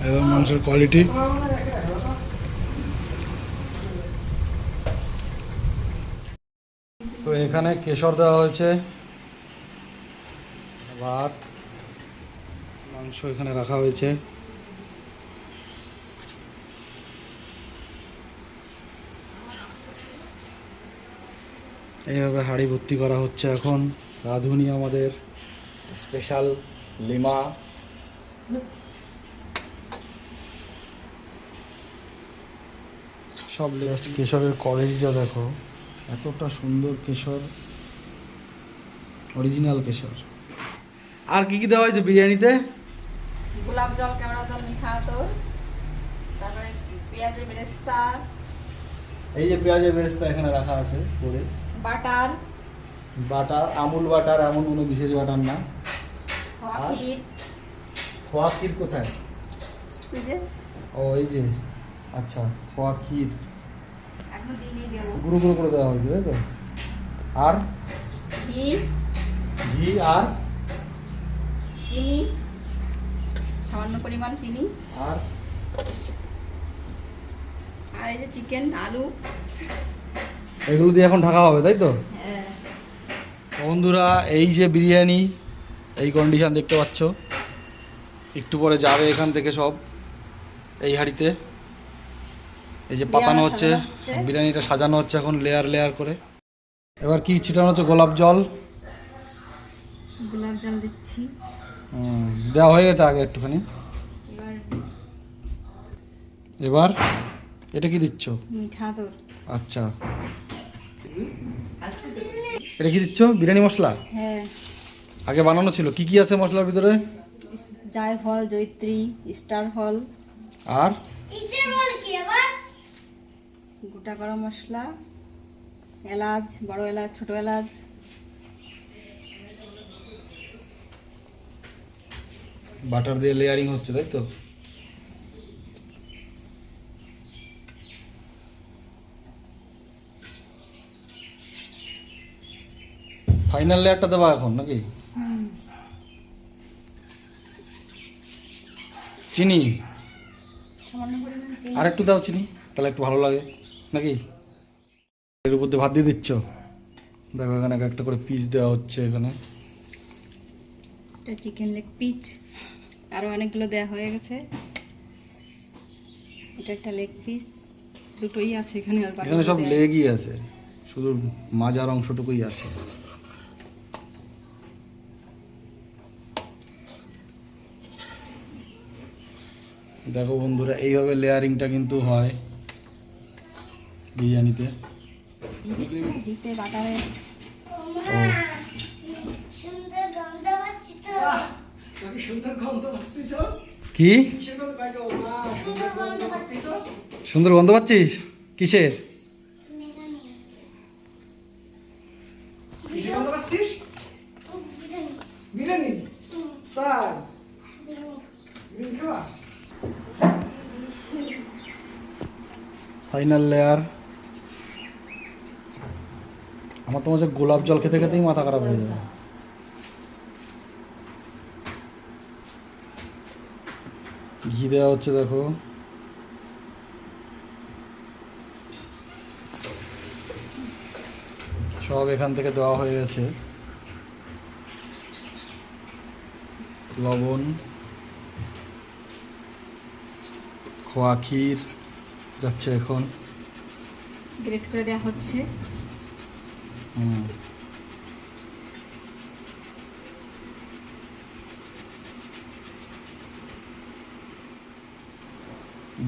এবং মাংসের কোয়ালিটি। তো এখানে কেশর দেওয়া হয়েছে, ভাত, মাংস এখানে রাখা হয়েছে। এইভাবে হাঁড়ি ভর্তি করা হচ্ছে এখন। রাঁধুনি আমাদের স্পেশাল লিমা। সব জাস্ট কেশরের কোয়ালিটিটা দেখো, এতটা সুন্দর কেশর, অরিজিনাল কেশর। আর কি কি দেওয়া হয়েছে বিরিয়ানিতে? গোলাপ জল, কেওড়া জল, মিঠা আতর, তারপরে পেঁয়াজের বেরেস্তা, এই যে পেঁয়াজের বেরেস্তা এখানে রাখা আছে করে, বাটার, বাটার, আমুল বাটার, এমন কোনো বিশেষ বাটার না। ক্ষীর। খোয়া ক্ষীর কোথায়? এই যে ও এই যে, আচ্ছা, খোয়া ক্ষীর এখন দিয়ে দেবো। গুঁড়ো গুঁড়ো করে দেওয়া হয়েছে, তাই তো? আর ঘি, ঘি আর চিনি, সামান্য পরিমাণ চিনি, আর আর এই যে চিকেন, আলু। এগুলো দিয়ে এখন ঢাকা হবে, তাই তো? হ্যাঁ। বন্ধুরা, এই যে বিরিয়ানি, এই কন্ডিশন দেখতে পাচ্ছ। একটু পরে যাবে এখান থেকে সব এই হাঁড়িতে। এই যে পাতানো হচ্ছে, বিরিয়ানিটা সাজানো হচ্ছে এখন লেয়ার লেয়ার করে। এবার কি ছিটানো হচ্ছে? গোলাপ জল। গোলাপ জল দিচ্ছি। দেওয়া হয়ে গেছে আগে একটুখানি। এবার এটা কি দিচ্ছ? মিঠা আতর। আচ্ছা, এটা কি দিচ্ছ? বিরিয়ানি মশলা? হ্যাঁ। আগে বানানো ছিল। কি কি আছে মশলার ভিতরে? জায়ফল, জয়িত্রী, স্টার ফল, আর গোটা গরম মশলা, এলাচ, বড় এলাচ, ছোট এলাচ। বাটার দিয়ে লেয়ারিং হচ্ছে, তাই তো? ফাইনাল লেয়ারটা দেবা এখন নাকি? চিনি সামান্য পরিমাণ চিনি। আর একটু দাও চিনি, তাহলে একটু ভালো লাগে নাকি? এর উপর দিয়ে ভাত দিয়ে দিচ্ছ। দেখো এখানে একটা করে পিস দেওয়া হচ্ছে। এখানে এটা চিকেন লেগ পিস, আরও অনেকগুলো দেওয়া হয়ে গেছে। এটা একটা লেগ পিস, দুটোই আছে এখানে। আর এখানে সব লেগই আছে, শুধু মাজার অংশটুকুই আছে। দেখো বন্ধুরা, এইভাবে লেয়ারিংটা কিন্তু হয় বিরিয়ানিতে। দিতে বাটারে। কি সুন্দর গন্ধ পাচ্ছিস? কিসের? Final layer. আমার তো মনে হচ্ছে গোলাপ জল খেতে খেতেই মাথা খারাপ হয়ে যাবে। ঘি দেওয়া হচ্ছে, দেখো। সব এখান থেকে দেওয়া হয়ে গেছে। লবণ, খোয়া ক্ষীর যাচ্ছে এখন। গ্রেট করে দেওয়া হচ্ছে।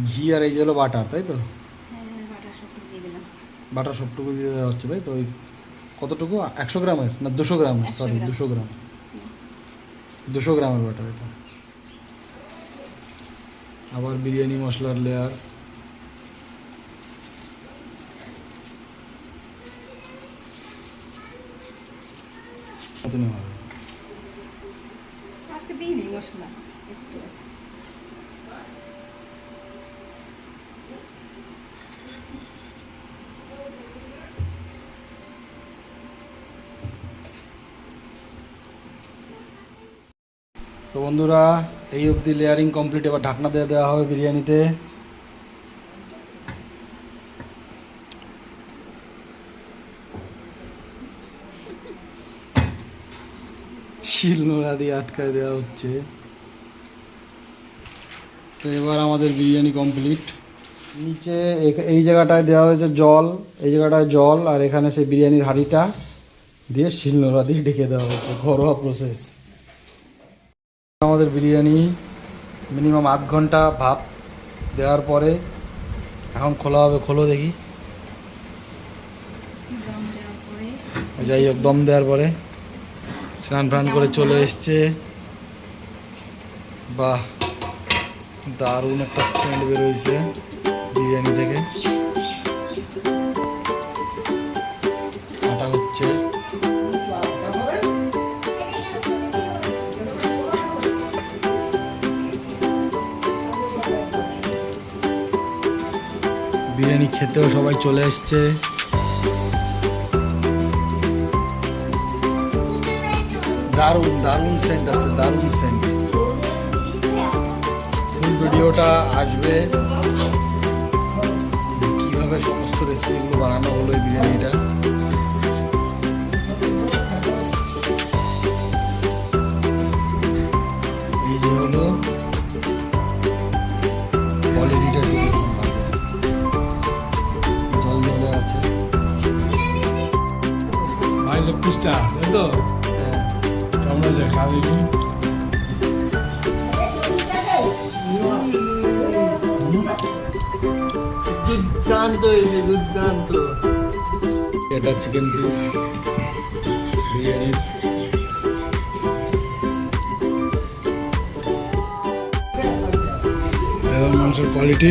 ঘি আর এই যে হলো বাটার, তাই তো? বাটার সবটুকু দিয়ে দিলাম। বাটার সবটুকু দিয়ে দেওয়া হচ্ছে, তাই তো? ওই কতটুকু? 100 গ্রামের না 200 গ্রামের? সরি, 200 গ্রাম। 200 গ্রামের বাটার এটা। আবার বিরিয়ানি মশলার লেয়ার। আজকে দিইনি মশলা একটু। তো বন্ধুরা, এই অবধি লেয়ারিং কমপ্লিট, এবার ঢাকনা দিয়ে দেওয়া হবে বিরিয়ানিতে। শিলনোড়া দিয়ে আটকায় দেওয়া হচ্ছে। তো এবার আমাদের বিরিয়ানি কমপ্লিট। নিচে এই জায়গাটায় দেওয়া হয়েছে জল, এই জায়গাটায় জল, আর এখানে সেই বিরিয়ানির হাঁড়িটা দিয়ে শিলনোড়া দিয়ে ঢেকে দেওয়া হচ্ছে, ঘরোয়া প্রসেস। আমাদের বিরিয়ানি মিনিমাম আধ ঘন্টা ভাপ দেওয়ার পরে এখন খোলা হবে। খোলো দেখি। দম দেওয়ার পরে যাই হোক, দম দেওয়ার পরে স্নান ফান করে চলে এসছে। বাহ, দারুণ একটা সেন্ট বেরোইছে বিরিয়ানি থেকে। কাটা হচ্ছে। বিরিয়ানি খেতেও সবাই চলে এসছে। দারুণ দারুণ সেন্ট আছে, দারুণ সেন্ট। ফুল ভিডিওটা আসবে কীভাবে সমস্ত রেসিপিগুলো বানানো হলো এই বিরিয়ানিটা। এই যে হলো কোয়ালিটিটা, জল জলে আছে। ভাই পিসটা তাই তো কেমন আছে খাবি? দুর্দান্ত হয়েছে, দুর্দান্ত। এটা চিকেন পিস বিরিয়ানির। এবং মাংসের কোয়ালিটি